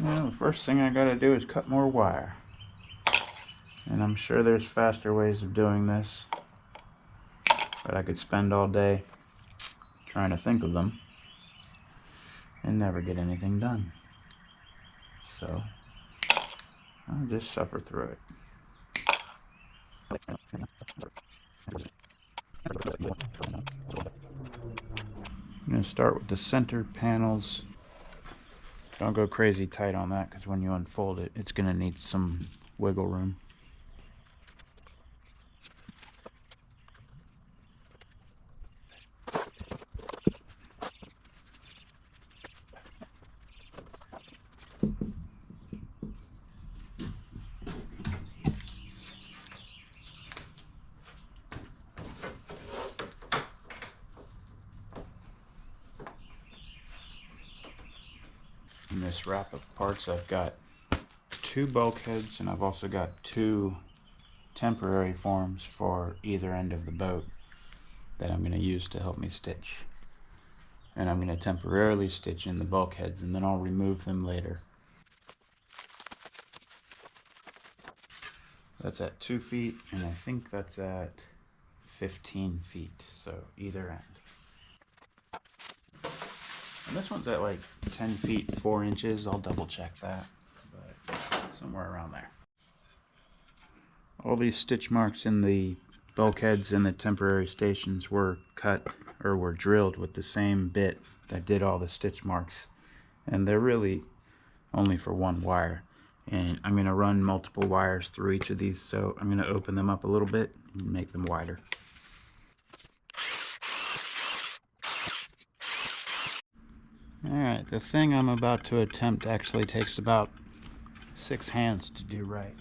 Well, the first thing I gotta do is cut more wire. And I'm sure there's faster ways of doing this, but I could spend all day trying to think of them and never get anything done. So I'll just suffer through it. I'm going to start with the center panels. Don't go crazy tight on that, because when you unfold it, it's going to need some wiggle room. In this wrap of parts, I've got 2 bulkheads, and I've also got 2 temporary forms for either end of the boat that I'm going to use to help me stitch. And I'm going to temporarily stitch in the bulkheads, and then I'll remove them later. That's at 2 feet, and I think that's at 15 feet, so either end. And this one's at like 10 feet 4 inches. I'll double check that, but somewhere around there. All these stitch marks in the bulkheads and the temporary stations were cut or were drilled with the same bit that did all the stitch marks, and they're really only for one wire. And I'm going to run multiple wires through each of these, so I'm going to open them up a little bit and make them wider. Alright, the thing I'm about to attempt actually takes about 6 hands to do right.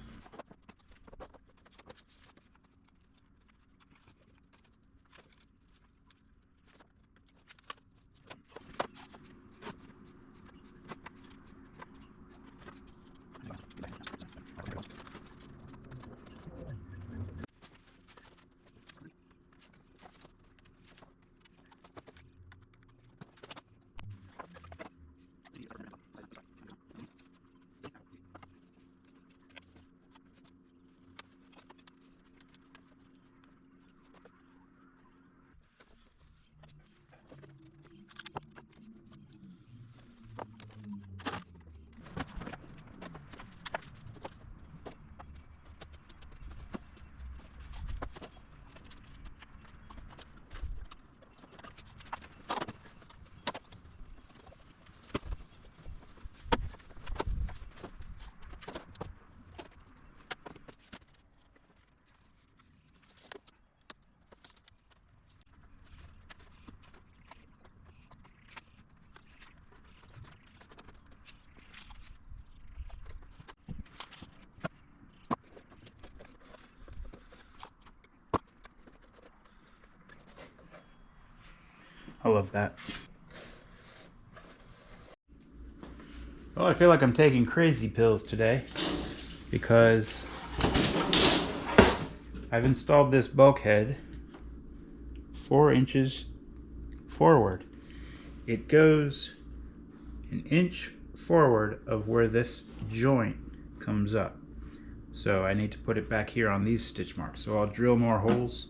I love that. Well, I feel like I'm taking crazy pills today because I've installed this bulkhead 4 inches forward. It goes an inch forward of where this joint comes up. So I need to put it back here on these stitch marks. So I'll drill more holes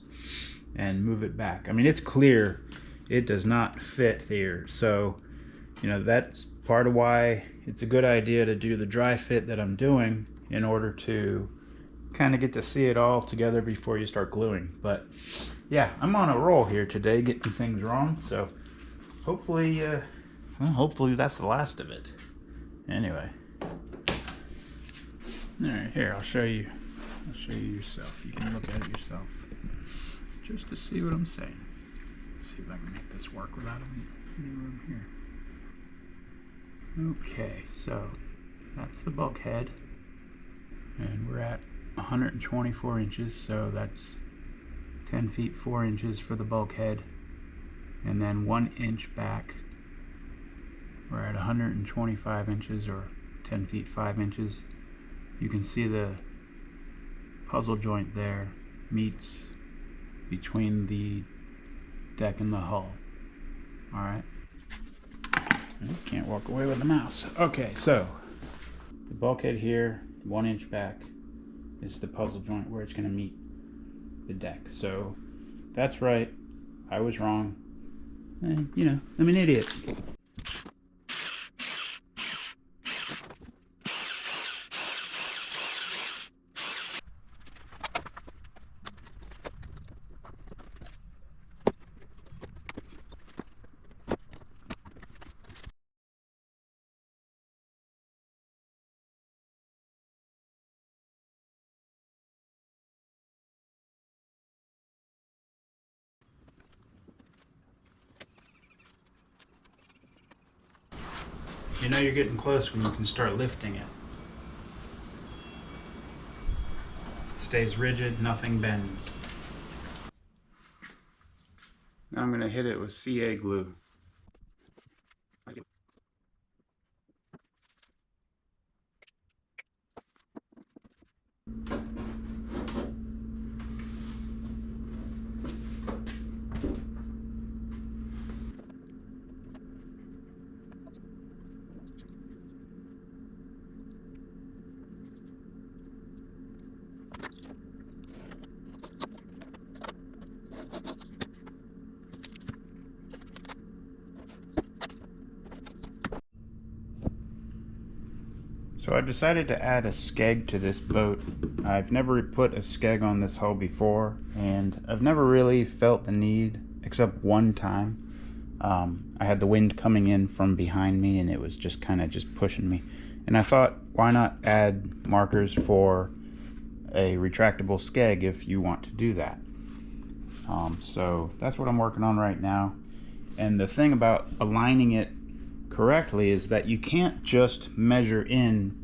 and move it back. I mean, it's clear it does not fit here. So, you know, that's part of why it's a good idea to do the dry fit that I'm doing in order to kind of get to see it all together before you start gluing. But yeah, I'm on a roll here today getting things wrong. So hopefully, hopefully that's the last of it. Anyway. All right, here, I'll show you yourself. You can look at it yourself just to see what I'm saying. Let's see if I can make this work without any room here. Okay, so that's the bulkhead, and we're at 124 inches, so that's 10 feet 4 inches for the bulkhead, and then 1 inch back we're at 125 inches, or 10 feet 5 inches. You can see the puzzle joint there meets between the deck and the hull. Alright. Can't walk away with the mouse. Okay, so The bulkhead here, 1 inch back, is the puzzle joint where it's going to meet the deck. So that's right. I was wrong. You know, I'm an idiot. You know you're getting close when you can start lifting it. It stays rigid, nothing bends. Now I'm going to hit it with CA glue. So I decided to add a skeg to this boat. I've never put a skeg on this hull before, and I've never really felt the need, except one time. I had the wind coming in from behind me, and it was just kind of just pushing me. And I thought, why not add markers for a retractable skeg if you want to do that? So that's what I'm working on right now. And the thing about aligning it correctly is that you can't just measure in,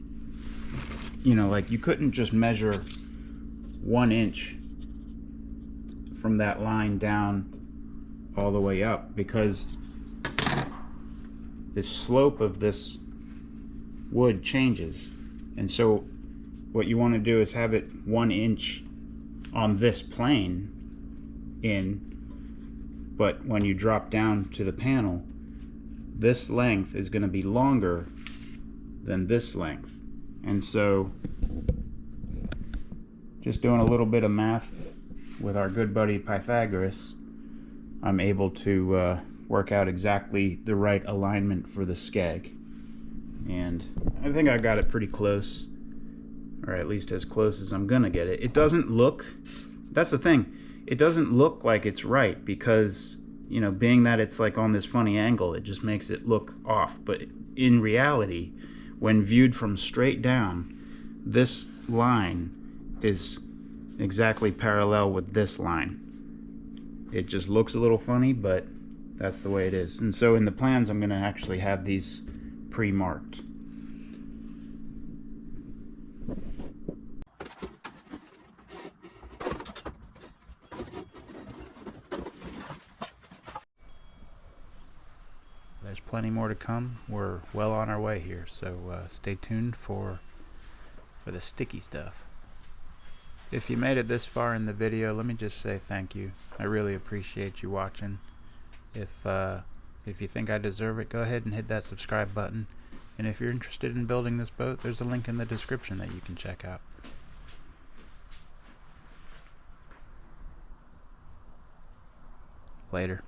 you know, like you couldn't just measure 1 inch from that line down all the way up, because the slope of this wood changes. And so what you want to do is have it 1 inch on this plane in, but when you drop down to the panel, this length is going to be longer than this length. And so just doing a little bit of math with our good buddy Pythagoras, I'm able to work out exactly the right alignment for the skeg. And I think I got it pretty close, or at least as close as I'm gonna get it. It doesn't look, that's the thing, it doesn't look like it's right, because, you know, being that it's like on this funny angle, it just makes it look off. But in reality, when viewed from straight down, this line is exactly parallel with this line. It just looks a little funny, but that's the way it is. And so in the plans, I'm going to actually have these pre-marked. There's plenty more to come. We're well on our way here, so stay tuned for the sticky stuff. If you made it this far in the video, let me just say thank you. I really appreciate you watching. If you think I deserve it, go ahead and hit that subscribe button. And if you're interested in building this boat, there's a link in the description that you can check out. Later.